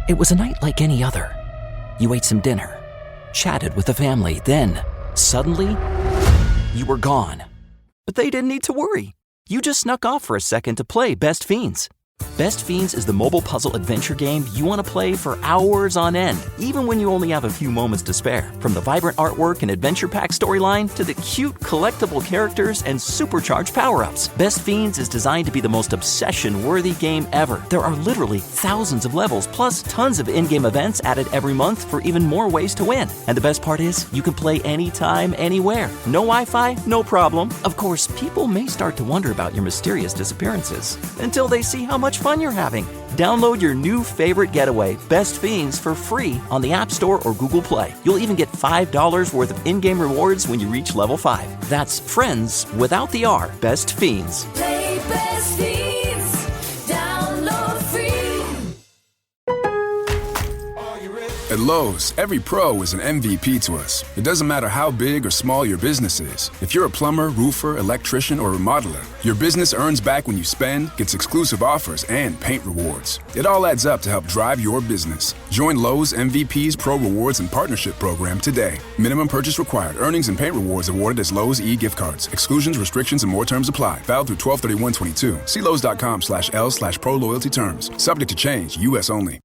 It was a night like any other. You ate some dinner, chatted with the family, then, suddenly, you were gone. But they didn't need to worry. You just snuck off for a second to play Best Fiends. Best Fiends is the mobile puzzle adventure game you want to play for hours on end, even when you only have a few moments to spare. From the vibrant artwork and adventure pack storyline to the cute collectible characters and supercharged power-ups, Best Fiends is designed to be the most obsession-worthy game ever. There are literally thousands of levels, plus tons of in-game events added every month for even more ways to win. And the best part is, you can play anytime, anywhere. No Wi-Fi? No problem. Of course, people may start to wonder about your mysterious disappearances until they see how much fun you're having. Download your new favorite getaway, Best Fiends, for free on the App Store or Google Play. You'll even get $5 worth of in-game rewards when you reach level 5. That's friends without the R. Best Fiends. Play Best Fiends. Download free. At Lowe's, every pro is an MVP to us. It doesn't matter how big or small your business is. If you're a plumber, roofer, electrician, or remodeler, your business earns back when you spend, gets exclusive offers, and paint rewards. It all adds up to help drive your business. Join Lowe's MVP's Pro Rewards and Partnership Program today. Minimum purchase required. Earnings and paint rewards awarded as Lowe's e-gift cards. Exclusions, restrictions, and more terms apply. Valid through 12/31/22. See Lowe's.com/L/Pro Loyalty Terms. Subject to change. U.S. only.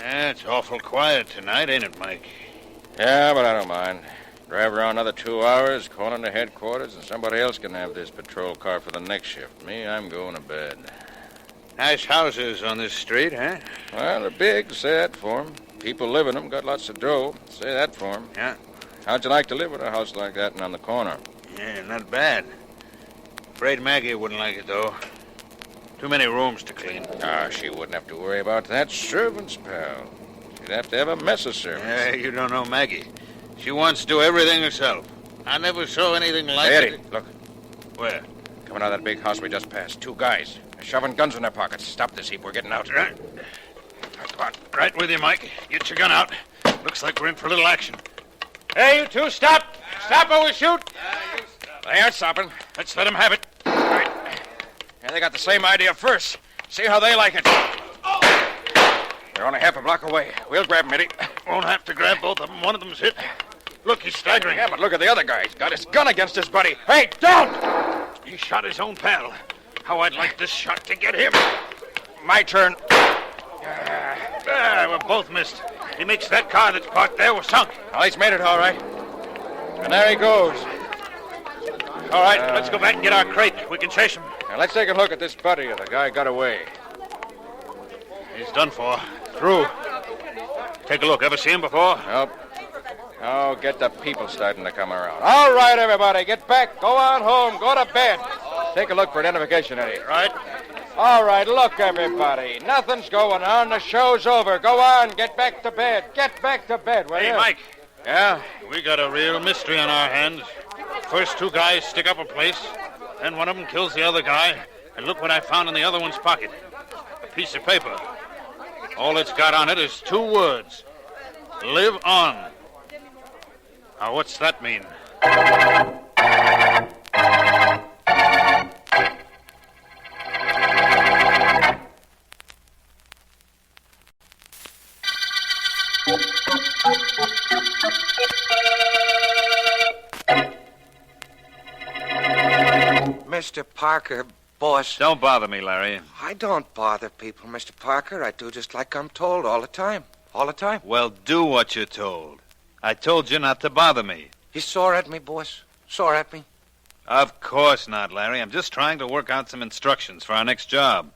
It's awful quiet tonight, ain't it, Mike? Yeah, but I don't mind. Drive around another 2 hours, call into headquarters, and somebody else can have this patrol car for the next shift. Me, I'm going to bed. Nice houses on this street, huh? Well, they're big, say that for 'em. People live in them, got lots of dough, say that for 'em. Yeah. How'd you like to live in a house like that and on the corner? Yeah, not bad. Afraid Maggie wouldn't like it, though. Too many rooms to clean. Ah, she wouldn't have to worry about that. Servants, pal. She'd have to have a mess of servants. Yeah, you don't know Maggie. She wants to do everything herself. I never saw anything like Hey, Eddie, it. look. Where? Coming out of that big house we just passed. 2 guys. They're shoving guns in their pockets. Stop this heap. We're getting out. Right. Come on. Right with you, Mike. Get your gun out. Looks like we're in for a little action. Hey, you two, stop! Stop or we'll shoot! They aren't stopping. Let's let them have it. Right. Yeah, they got the same idea first. See how they like it. They're only half a block away. We'll grab them, Eddie. Won't have to grab both of them. One of them's hit. Look, he's staggering. Yeah, but look at the other guy. He's got his gun against his buddy. Hey, don't! He shot his own pal. How I'd like this shot to get him. My turn. We're both missed. He makes that car that's parked there was sunk. Well, he's made it all right. And there he goes. All right, let's go back and get our crate. We can chase him. Now, let's take a look at this buddy of the guy got away. He's done for. Through. Take a look. Ever see him before? Nope. Oh, get the people starting to come around. All right, everybody, get back. Go on home. Go to bed. Take a look for identification, Eddie. Right. All right, look, everybody. Nothing's going on. The show's over. Go on. Get back to bed. Get back to bed, will you? Hey, Mike. Yeah? We got a real mystery on our hands. First 2 guys stick up a place, then one of them kills the other guy, and look what I found in the other one's pocket. A piece of paper. All it's got on it is 2 words. Live on. Now, what's that mean? Mr. Parker, boss. Don't bother me, Larry. I don't bother people, Mr. Parker. I do just like I'm told all the time. All the time. Well, do what you're told. I told you not to bother me. You sore at me, boss? Sore at me? Of course not, Larry. I'm just trying to work out some instructions for our next job.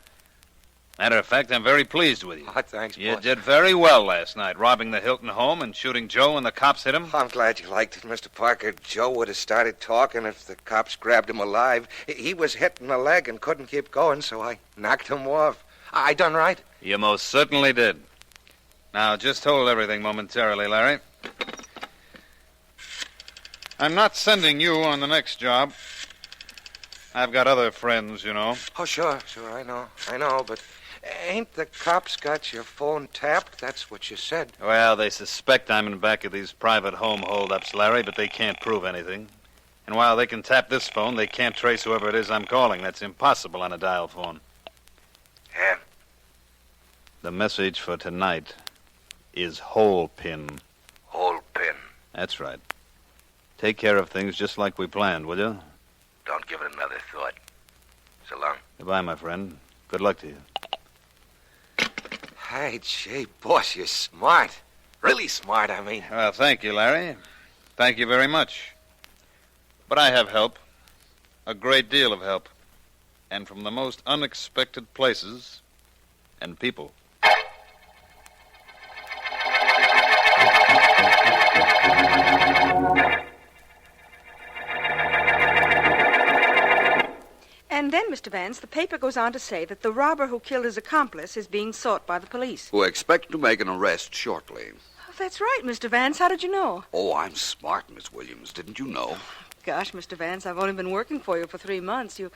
Matter of fact, I'm very pleased with you. Oh, thanks, You boss. did very well last night, robbing the Hilton home and shooting Joe when the cops hit him. I'm glad you liked it, Mr. Parker. Joe would have started talking if the cops grabbed him alive. He was hit in the leg and couldn't keep going, so I knocked him off. I done right? You most certainly did. Now, just hold everything momentarily, Larry. I'm not sending you on the next job. I've got other friends, you know. Oh, sure, I know, but ain't the cops got your phone tapped? That's what you said. Well, they suspect I'm in back of these private home holdups, Larry, but they can't prove anything. And while they can tap this phone, they can't trace whoever it is I'm calling. That's impossible on a dial phone. Yeah? The message for tonight is hole pin. Hole pin. That's right. Take care of things just like we planned, will you? Don't give it another thought. So long. Goodbye, my friend. Good luck to you. Hey, gee, boss, you're smart. Really smart, I mean. Well, thank you, Larry. Thank you very much. But I have help. A great deal of help. And from the most unexpected places and people. And then, Mr. Vance, the paper goes on to say that the robber who killed his accomplice is being sought by the police. Who expect to make an arrest shortly. Oh, that's right, Mr. Vance. How did you know? Oh, I'm smart, Miss Williams. Didn't you know? Gosh, Mr. Vance, I've only been working for you for 3 months. You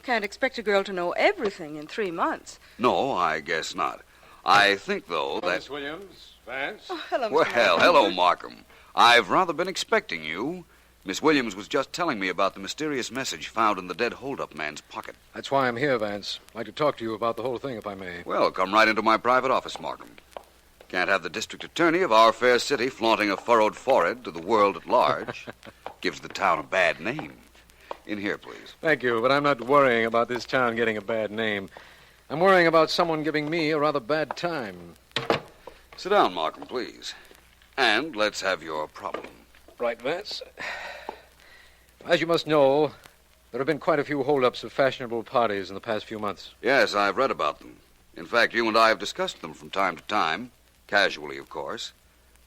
can't expect a girl to know everything in 3 months. No, I guess not. I think, though, that... Miss Williams, Vance. Oh, hello, Mr. Well, Vance. hello, Markham. I've rather been expecting you. Miss Williams was just telling me about the mysterious message found in the dead hold-up man's pocket. That's why I'm here, Vance. I'd like to talk to you about the whole thing, if I may. Well, come right into my private office, Markham. Can't have the district attorney of our fair city flaunting a furrowed forehead to the world at large. Gives the town a bad name. In here, please. Thank you, but I'm not worrying about this town getting a bad name. I'm worrying about someone giving me a rather bad time. Sit down, Markham, please. And let's have your problem. Right, Vance. As you must know, there have been quite a few hold-ups of fashionable parties in the past few months. Yes, I've read about them. In fact, you and I have discussed them from time to time. Casually, of course.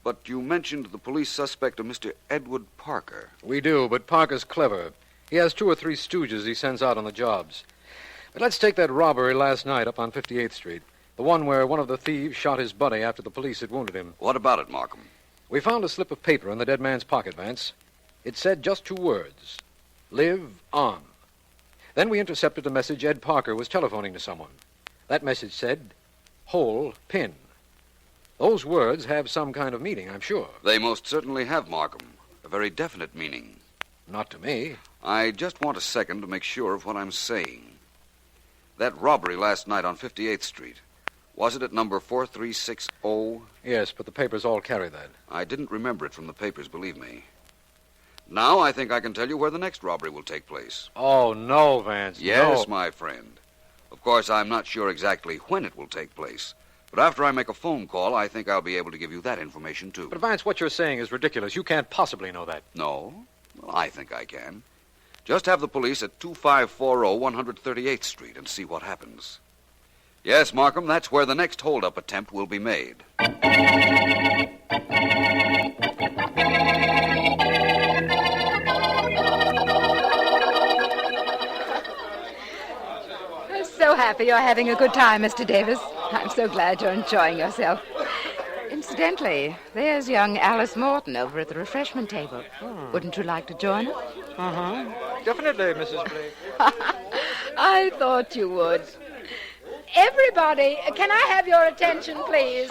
But you mentioned the police suspect of Mr. Edward Parker. We do, but Parker's clever. He has 2 or 3 stooges he sends out on the jobs. But let's take that robbery last night up on 58th Street. The one where one of the thieves shot his buddy after the police had wounded him. What about it, Markham? We found a slip of paper in the dead man's pocket, Vance. It said just 2 words. Live on. Then we intercepted a message Ed Parker was telephoning to someone. That message said, hole pin. Those words have some kind of meaning, I'm sure. They most certainly have, Markham. A very definite meaning. Not to me. I just want a second to make sure of what I'm saying. That robbery last night on 58th Street, was it at number 4360? Yes, but the papers all carry that. I didn't remember it from the papers, believe me. Now I think I can tell you where the next robbery will take place. Oh, no, Vance. Yes, no. my friend. Of course, I'm not sure exactly when it will take place. But after I make a phone call, I think I'll be able to give you that information, too. But, Vance, what you're saying is ridiculous. You can't possibly know that. No? Well, I think I can. Just have the police at 2540 138th Street and see what happens. Yes, Markham, that's where the next hold-up attempt will be made. I'm so happy you're having a good time, Mr. Davis. I'm so glad you're enjoying yourself. Incidentally, there's young Alice Morton over at the refreshment table. Wouldn't you like to join us? Definitely, Mrs. Blake. I thought you would. Everybody, can I have your attention, please?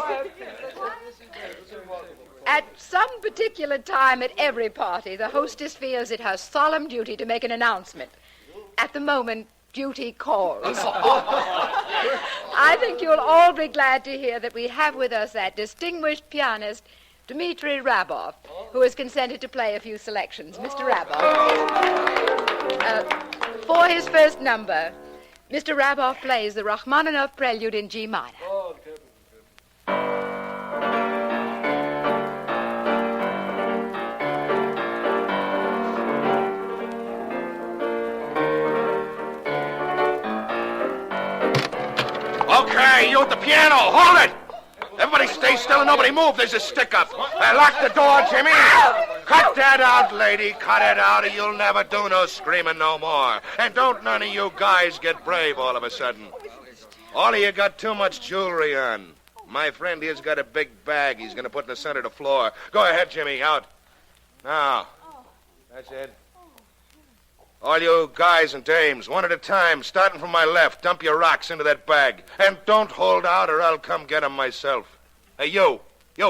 At some particular time at every party, the hostess feels it her solemn duty to make an announcement. At the moment, duty calls. I think you'll all be glad to hear that we have with us that distinguished pianist, Dmitri Rabov, who has consented to play a few selections. Mr. Rabov. For his first number, Mr. Rabov plays the Rachmaninoff Prelude in G minor. Okay, you at the piano, hold it! Everybody stay still and nobody move. There's a stick-up. Lock the door, Jimmy. Cut that out, lady. Cut it out or you'll never do no screaming no more. And don't none of you guys get brave all of a sudden. All of you got too much jewelry on. My friend here's got a big bag he's going to put in the center of the floor. Go ahead, Jimmy. Out. Now. That's it. All you guys and dames, one at a time, starting from my left, dump your rocks into that bag. And don't hold out or I'll come get 'em myself. Hey, you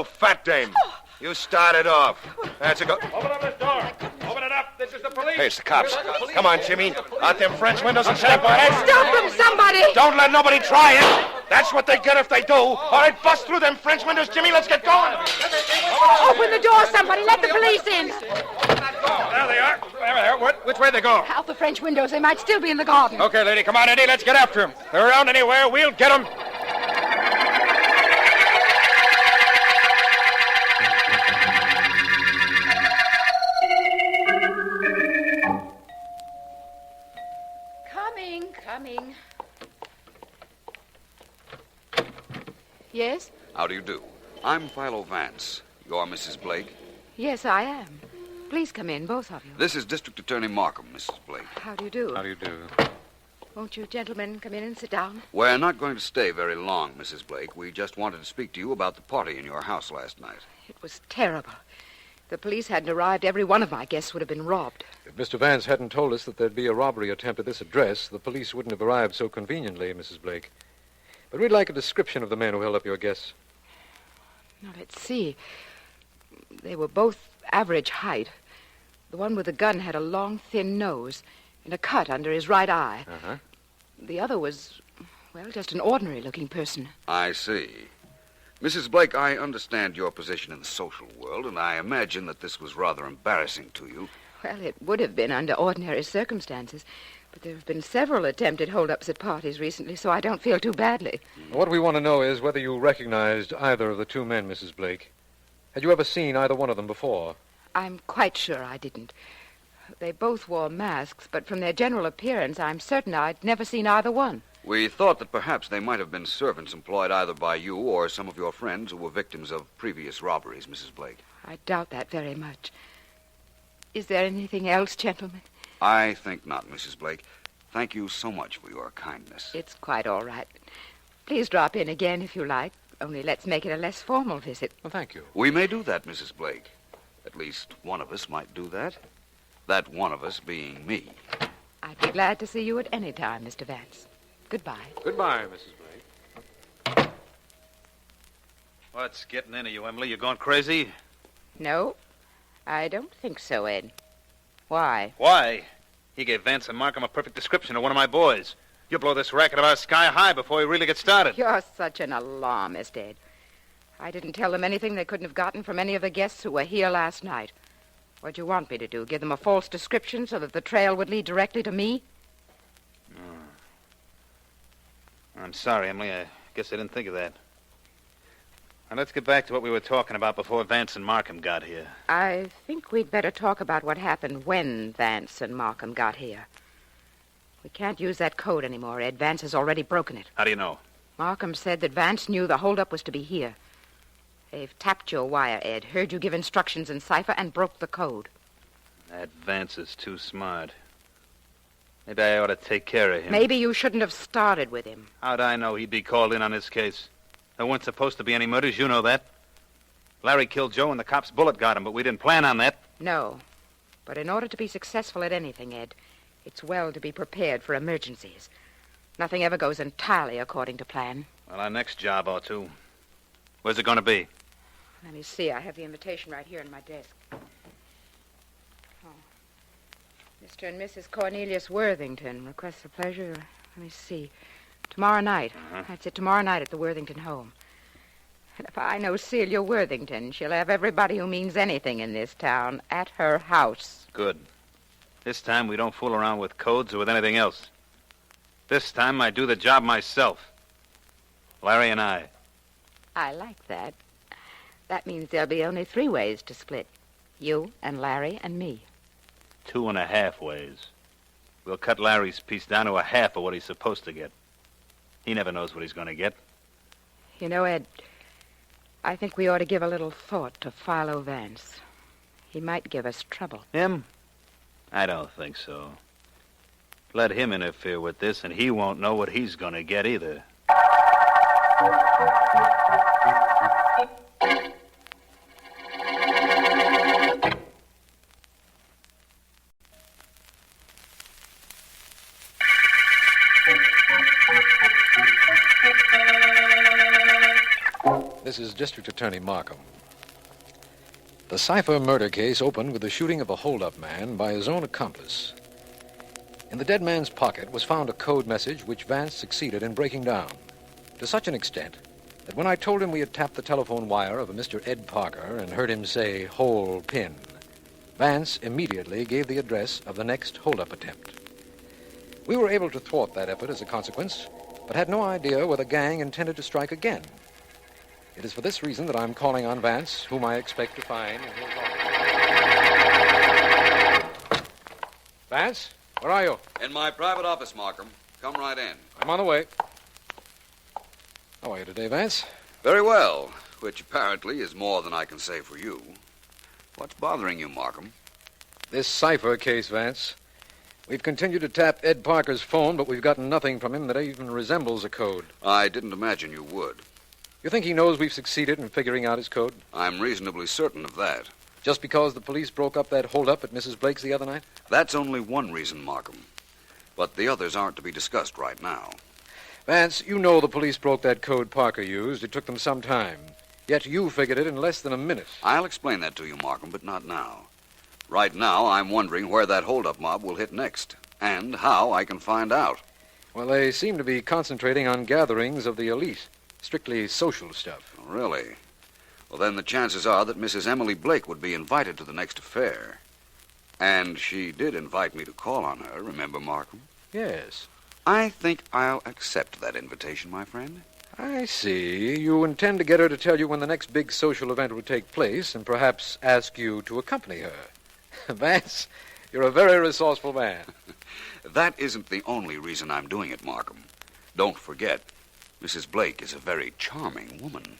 fat dame. You start it off. That's a go. Open up this door. Open it up. This is the police. Hey, it's the cops. Come on, Jimmy. Out them French windows and step on it. Stop them, somebody! Don't let nobody try it. That's what they get if they do. All right, bust through them French windows, Jimmy. Let's get going. Open the door, somebody! Let the police in! There they are. There. Which way they go? Out the French windows. They might still be in the garden. Okay, lady. Come on, Eddie. Let's get after them. If they're around anywhere, we'll get them. Coming. Yes? How do you do? I'm Philo Vance. You're Mrs. Blake? Yes, I am. Please come in, both of you. This is District Attorney Markham, Mrs. Blake. How do you do? How do you do? Won't you gentlemen come in and sit down? We're not going to stay very long, Mrs. Blake. We just wanted to speak to you about the party in your house last night. It was terrible. If the police hadn't arrived, every one of my guests would have been robbed. If Mr. Vance hadn't told us that there'd be a robbery attempt at this address, the police wouldn't have arrived so conveniently, Mrs. Blake. But we'd like a description of the men who held up your guests. Now, let's see. They were both average height. The one with the gun had a long, thin nose and a cut under his right eye. Uh-huh. The other was, well, just an ordinary-looking person. I see. Mrs. Blake, I understand your position in the social world, and I imagine that this was rather embarrassing to you. Well, it would have been under ordinary circumstances, but there have been several attempted hold-ups at parties recently, so I don't feel too badly. What we want to know is whether you recognized either of the two men, Mrs. Blake. Had you ever seen either one of them before? I'm quite sure I didn't. They both wore masks, but from their general appearance, I'm certain I'd never seen either one. We thought that perhaps they might have been servants employed either by you or some of your friends who were victims of previous robberies, Mrs. Blake. I doubt that very much. Is there anything else, gentlemen? I think not, Mrs. Blake. Thank you so much for your kindness. It's quite all right. Please drop in again if you like. Only let's make it a less formal visit. Well, thank you. We may do that, Mrs. Blake. At least one of us might do that. That one of us being me. I'd be glad to see you at any time, Mr. Vance. Goodbye. Goodbye, Mrs. Blake. What's getting into you, Emily? You going crazy? No, I don't think so, Ed. Why? Why? He gave Vance and Markham a perfect description of one of my boys. You'll blow this racket of ours sky high before we really get started. You're such an alarmist, Ed. I didn't tell them anything they couldn't have gotten from any of the guests who were here last night. What'd you want me to do? Give them a false description so that the trail would lead directly to me? I'm sorry, Emily. I guess I didn't think of that. Now, let's get back to what we were talking about before Vance and Markham got here. I think we'd better talk about what happened when Vance and Markham got here. We can't use that code anymore, Ed. Vance has already broken it. How do you know? Markham said that Vance knew the holdup was to be here. They've tapped your wire, Ed, heard you give instructions in Cipher, and broke the code. That Vance is too smart. Maybe I ought to take care of him. Maybe you shouldn't have started with him. How'd I know he'd be called in on this case? There weren't supposed to be any murders, you know that. Larry killed Joe and the cop's bullet got him, but we didn't plan on that. No. But in order to be successful at anything, Ed, it's well to be prepared for emergencies. Nothing ever goes entirely according to plan. Well, our next job ought to. Where's it going to be? Let me see. I have the invitation right here on my desk. Mr. and Mrs. Cornelius Worthington requests a pleasure. Let me see. Tomorrow night. That's it, tomorrow night at the Worthington home. And if I know Celia Worthington, she'll have everybody who means anything in this town at her house. Good. This time we don't fool around with codes or with anything else. This time I do the job myself. Larry and I. I like that. That means there'll be only 3 ways to split. You and Larry and me. 2.5 ways. We'll cut Larry's piece down to a half of what he's supposed to get. He never knows what he's going to get. You know, Ed, I think we ought to give a little thought to Philo Vance. He might give us trouble. Him? I don't think so. Let him interfere with this, and he won't know what he's going to get either. This is District Attorney Markham. The Cipher murder case opened with the shooting of a hold-up man by his own accomplice. In the dead man's pocket was found a code message which Vance succeeded in breaking down, to such an extent that when I told him we had tapped the telephone wire of a Mr. Ed Parker and heard him say, "hole pin," Vance immediately gave the address of the next hold-up attempt. We were able to thwart that effort as a consequence, but had no idea where the gang intended to strike again. It is for this reason that I'm calling on Vance, whom I expect to find in his office. Vance, where are you? In my private office, Markham. Come right in. I'm on the way. How are you today, Vance? Very well, which apparently is more than I can say for you. What's bothering you, Markham? This Cipher case, Vance. We've continued to tap Ed Parker's phone, but we've gotten nothing from him that even resembles a code. I didn't imagine you would. You think he knows we've succeeded in figuring out his code? I'm reasonably certain of that. Just because the police broke up that holdup at Mrs. Blake's the other night? That's only one reason, Markham. But the others aren't to be discussed right now. Vance, you know the police broke that code Parker used. It took them some time. Yet you figured it in less than a minute. I'll explain that to you, Markham, but not now. Right now, I'm wondering where that holdup mob will hit next, and how I can find out. Well, they seem to be concentrating on gatherings of the elite. Strictly social stuff. Really? Well, then the chances are that Mrs. Emily Blake would be invited to the next affair. And she did invite me to call on her, remember, Markham? Yes. I think I'll accept that invitation, my friend. I see. You intend to get her to tell you when the next big social event will take place and perhaps ask you to accompany her. Vance, you're a very resourceful man. That isn't the only reason I'm doing it, Markham. Don't forget, Mrs. Blake is a very charming woman.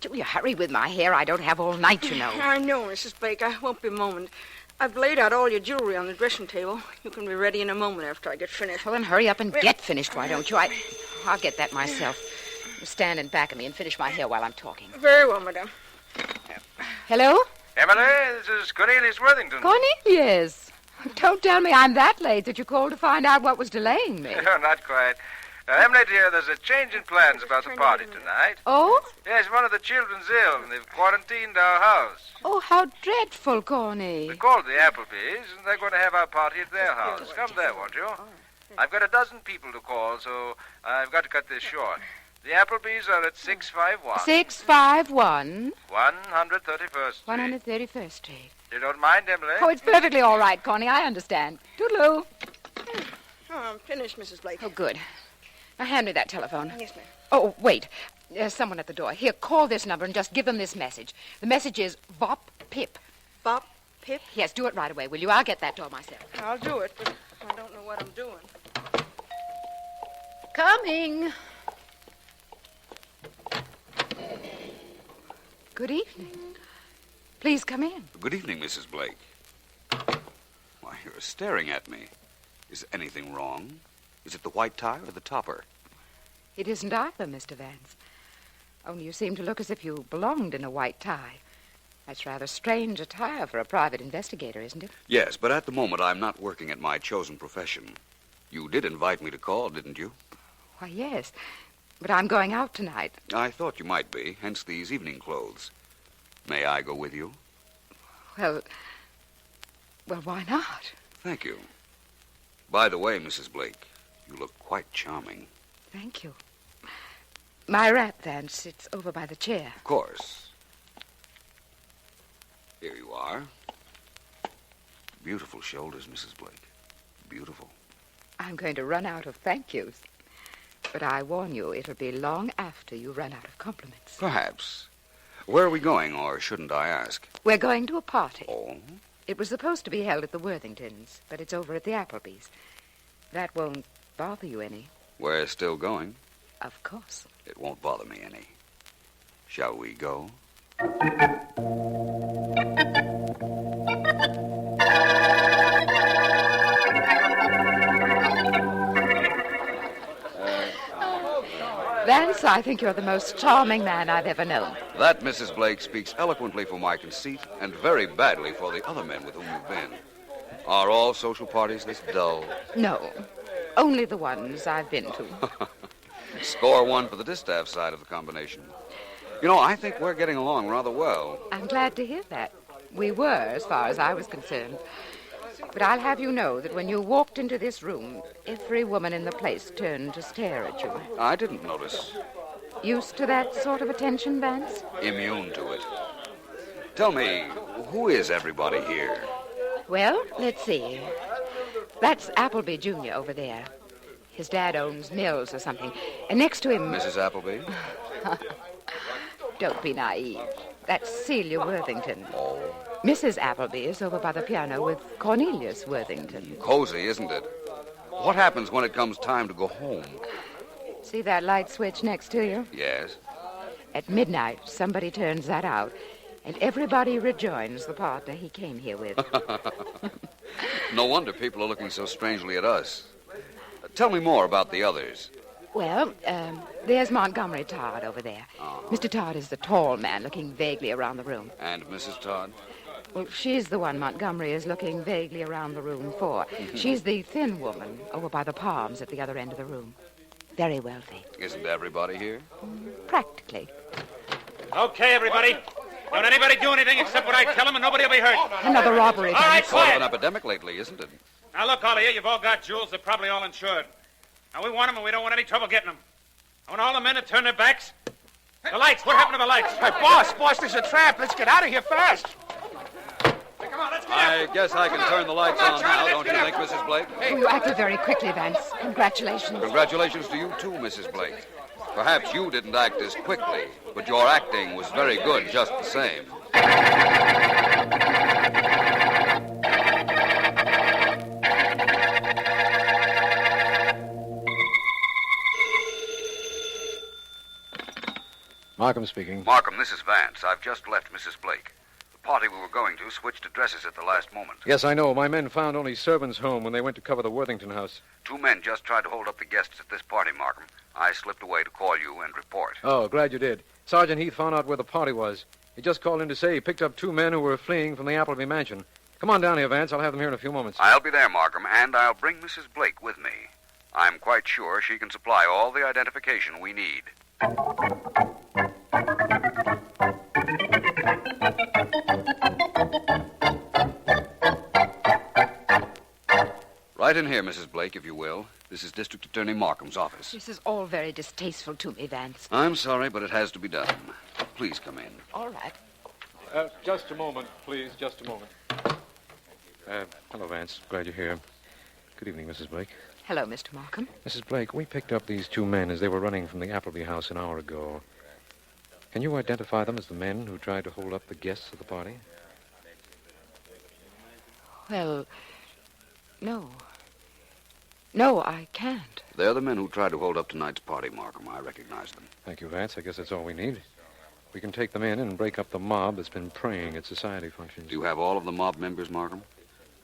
Julia, hurry with my hair. I don't have all night, you know. I know, Mrs. Blake. I won't be a moment. I've laid out all your jewelry on the dressing table. You can be ready in a moment after I get finished. Well, then hurry up and get finished, why don't you? I'll get that myself. Stand in back of me and finish my hair while I'm talking. Very well, madame. Hello? Emily, this is Cornelius Worthington. Cornelius. Don't tell me I'm that late that you called to find out what was delaying me. No, not quite. Emily, dear, there's a change in plans about the party tonight. Oh? Yes, one of the children's ill, and they've quarantined our house. Oh, how dreadful, Corny. They called the Applebys, and they're going to have our party at their house. Come there, won't you? I've got a dozen people to call, so I've got to cut this short. The Applebys are at 651. 651? 131st Street. 131st Street. You don't mind, Emily? Oh, it's perfectly all right, Corny. I understand. Toodaloo. Oh, I'm finished, Mrs. Blake. Oh, good. Now, hand me that telephone. Yes, ma'am. Oh, wait. There's someone at the door. Here, call this number and just give them this message. The message is Bop Pip. Bop Pip? Yes, do it right away, will you? I'll get that door myself. I'll do it, but I don't know what I'm doing. Coming. Good evening. Please come in. Good evening, Mrs. Blake. Why, you're staring at me. Is anything wrong? Is it the white tie or the topper? It isn't either, Mr. Vance. Only you seem to look as if you belonged in a white tie. That's rather strange attire for a private investigator, isn't it? Yes, but at the moment I'm not working at my chosen profession. You did invite me to call, didn't you? Why, yes. But I'm going out tonight. I thought you might be, hence these evening clothes. May I go with you? Well, why not? Thank you. By the way, Mrs. Blake, you look quite charming. Thank you. My wrap, Vance, it's over by the chair. Of course. Here you are. Beautiful shoulders, Mrs. Blake. Beautiful. I'm going to run out of thank yous. But I warn you, it'll be long after you run out of compliments. Perhaps. Where are we going, or shouldn't I ask? We're going to a party. Oh? It was supposed to be held at the Worthingtons, but it's over at the Applebys. That won't bother you any. We're still going. Of course. It won't bother me any. Shall we go? Vance, I think you're the most charming man I've ever known. That, Mrs. Blake, speaks eloquently for my conceit and very badly for the other men with whom you've been. Are all social parties this dull? No, only the ones I've been to. Score one for the distaff side of the combination. You know, I think we're getting along rather well. I'm glad to hear that. We were, as far as I was concerned. But I'll have you know that when you walked into this room, every woman in the place turned to stare at you. I didn't notice. Used to that sort of attention, Vance? Immune to it. Tell me, who is everybody here? Well, let's see. That's Appleby Jr. over there. His dad owns mills or something. And next to him... Mrs. Appleby? Don't be naive. That's Celia Worthington. Oh. Mrs. Appleby is over by the piano with Cornelius Worthington. Cozy, isn't it? What happens when it comes time to go home? See that light switch next to you? Yes. At midnight, somebody turns that out, and everybody rejoins the partner he came here with. No wonder people are looking so strangely at us. Tell me more about the others. Well, there's Montgomery Todd over there. Mr. Todd is the tall man looking vaguely around the room. And Mrs. Todd? Well, she's the one Montgomery is looking vaguely around the room for. She's the thin woman over by the palms at the other end of the room. Very wealthy. Isn't everybody here? Practically. Okay, everybody. Don't anybody do anything except what I tell them, and nobody will be hurt. Another robbery. All right, Sort of quiet. an epidemic lately, isn't it? Now, look, all of you, you've all got jewels. They're probably all insured. Now, we want them, and we don't want any trouble getting them. I want all the men to turn their backs. The lights. What happened to the lights? Hey, boss, there's a trap. Let's get out of here fast. Hey, come on, let's get I guess I can turn the lights on now, don't you think, Mrs. Blake? Oh, you acted very quickly, Vance. Congratulations. Congratulations to you, too, Mrs. Blake. Perhaps you didn't act as quickly, but your acting was very good just the same. Markham speaking. Markham, this is Vance. I've just left Mrs. Blake. The party we were going to switched addresses at the last moment. Yes, I know. My men found only servants home when they went to cover the Worthington house. 2 men just tried to hold up the guests at this party, Markham. I slipped away to call you and report. Oh, glad you did. Sergeant Heath found out where the party was. He just called in to say he picked up 2 men who were fleeing from the Appleby mansion. Come on down here, Vance. I'll have them here in a few moments. I'll be there, Markham, and I'll bring Mrs. Blake with me. I'm quite sure she can supply all the identification we need. Right in here, Mrs. Blake, if you will. This is District Attorney Markham's office. This is all very distasteful to me, Vance. I'm sorry, but it has to be done. Please come in. All right. Just a moment, please. Just a moment. Hello, Vance. Glad you're here. Good evening, Mrs. Blake. Hello, Mr. Markham. Mrs. Blake, we picked up these 2 men as they were running from the Appleby house an hour ago. Can you identify them as the men who tried to hold up the guests of the party? Well, no. No, I can't. They're the men who tried to hold up tonight's party, Markham. I recognize them. Thank you, Vance. I guess that's all we need. We can take them in and break up the mob that's been preying at society functions. Do you have all of the mob members, Markham?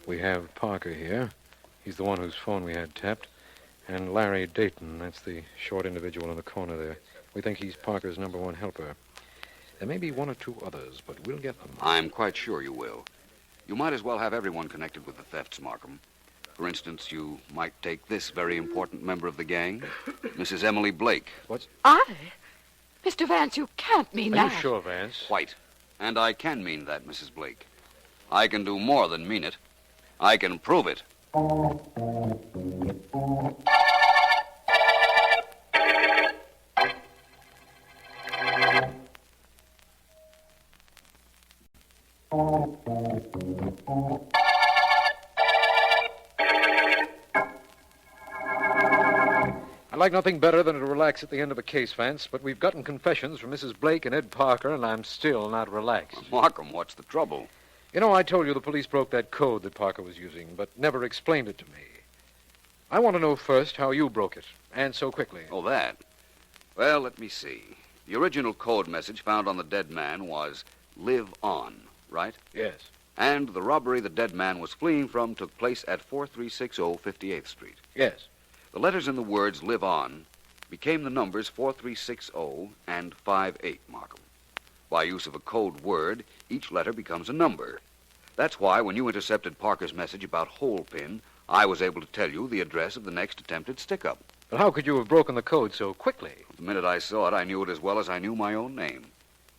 We have Parker here. He's the one whose phone we had tapped. And Larry Dayton, that's the short individual in the corner there. We think he's Parker's number 1 helper. There may be 1 or 2 others, but we'll get them. I'm quite sure you will. You might as well have everyone connected with the thefts, Markham. For instance, you might take this very important member of the gang, Mrs. Emily Blake. What's... I? Mr. Vance, you can't mean Are that. you sure, Vance? Quite. And I can mean that, Mrs. Blake. I can do more than mean it. I can prove it. I'd like nothing better than to relax at the end of a case, Vance, but we've gotten confessions from Mrs. Blake and Ed Parker, and I'm still not relaxed. Markham, what's the trouble? You know, I told you the police broke that code that Parker was using, but never explained it to me. I want to know first how you broke it, and so quickly. Oh, that. Well, let me see. The original code message found on the dead man was, "Live on," right? Yes. And the robbery the dead man was fleeing from took place at 4360 58th Street. Yes. The letters in the words "live on" became the numbers 4360 and 58, Markham. By use of a code word, each letter becomes a number. That's why when you intercepted Parker's message about Holepin, I was able to tell you the address of the next attempted stick-up. But how could you have broken the code so quickly? The minute I saw it, I knew it as well as I knew my own name.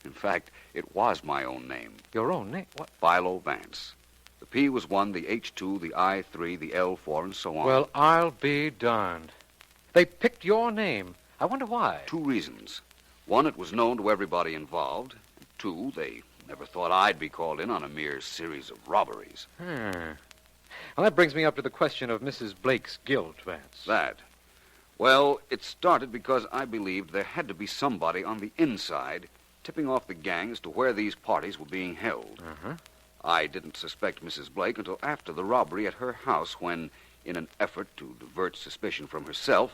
In fact, it was my own name. Your own name? What? Philo Vance. The P was 1, the H2, the I3, the L4, and so on. Well, I'll be darned. They picked your name. I wonder why. 2 reasons. 1, it was known to everybody involved. And 2, they never thought I'd be called in on a mere series of robberies. Well, that brings me up to the question of Mrs. Blake's guilt, Vance. That? Well, it started because I believed there had to be somebody on the inside tipping off the gang as to where these parties were being held. I didn't suspect Mrs. Blake until after the robbery at her house when, in an effort to divert suspicion from herself,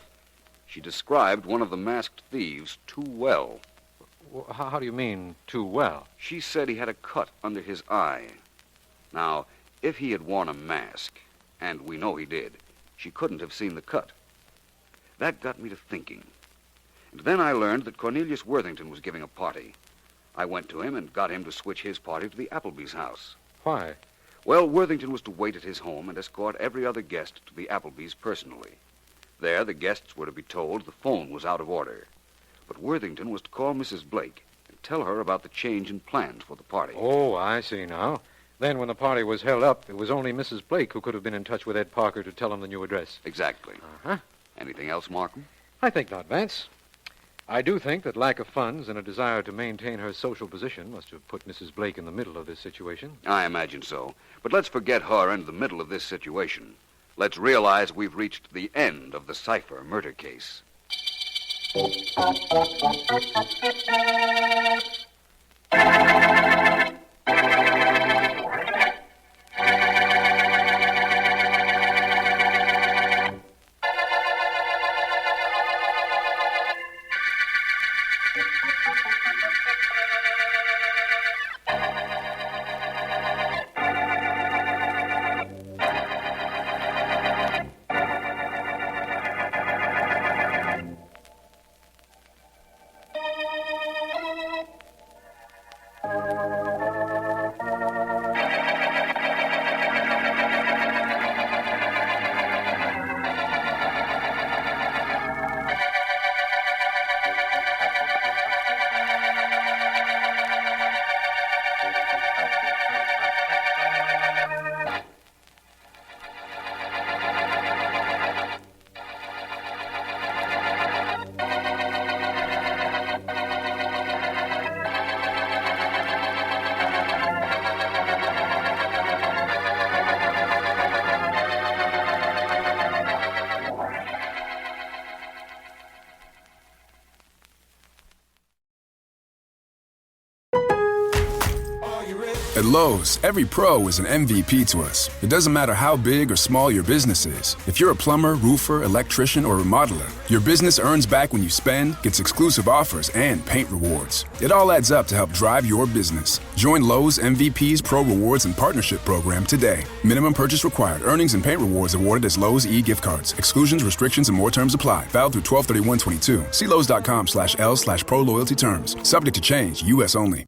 she described one of the masked thieves too well. How do you mean, too well? She said he had a cut under his eye. Now, if he had worn a mask, and we know he did, she couldn't have seen the cut. That got me to thinking. And then I learned that Cornelius Worthington was giving a party. I went to him and got him to switch his party to the Appleby's house. Why? Well, Worthington was to wait at his home and escort every other guest to the Appleby's personally. There, the guests were to be told the phone was out of order. But Worthington was to call Mrs. Blake and tell her about the change in plans for the party. Oh, I see now. Then when the party was held up, it was only Mrs. Blake who could have been in touch with Ed Parker to tell him the new address. Exactly. Anything else, Markham? I think not, Vance. I do think that lack of funds and a desire to maintain her social position must have put Mrs. Blake in the middle of this situation. I imagine so. But let's forget her and the middle of this situation. Let's realize we've reached the end of the Cipher murder case. At Lowe's, every pro is an MVP to us. It doesn't matter how big or small your business is. If you're a plumber, roofer, electrician, or remodeler, your business earns back when you spend, gets exclusive offers, and paint rewards. It all adds up to help drive your business. Join Lowe's MVP's Pro Rewards and Partnership Program today. Minimum purchase required. Earnings and paint rewards awarded as Lowe's e-gift cards. Exclusions, restrictions, and more terms apply. Valid through 12/31/22. See Lowe's.com/L/Pro Loyalty Terms. Subject to change. U.S. only.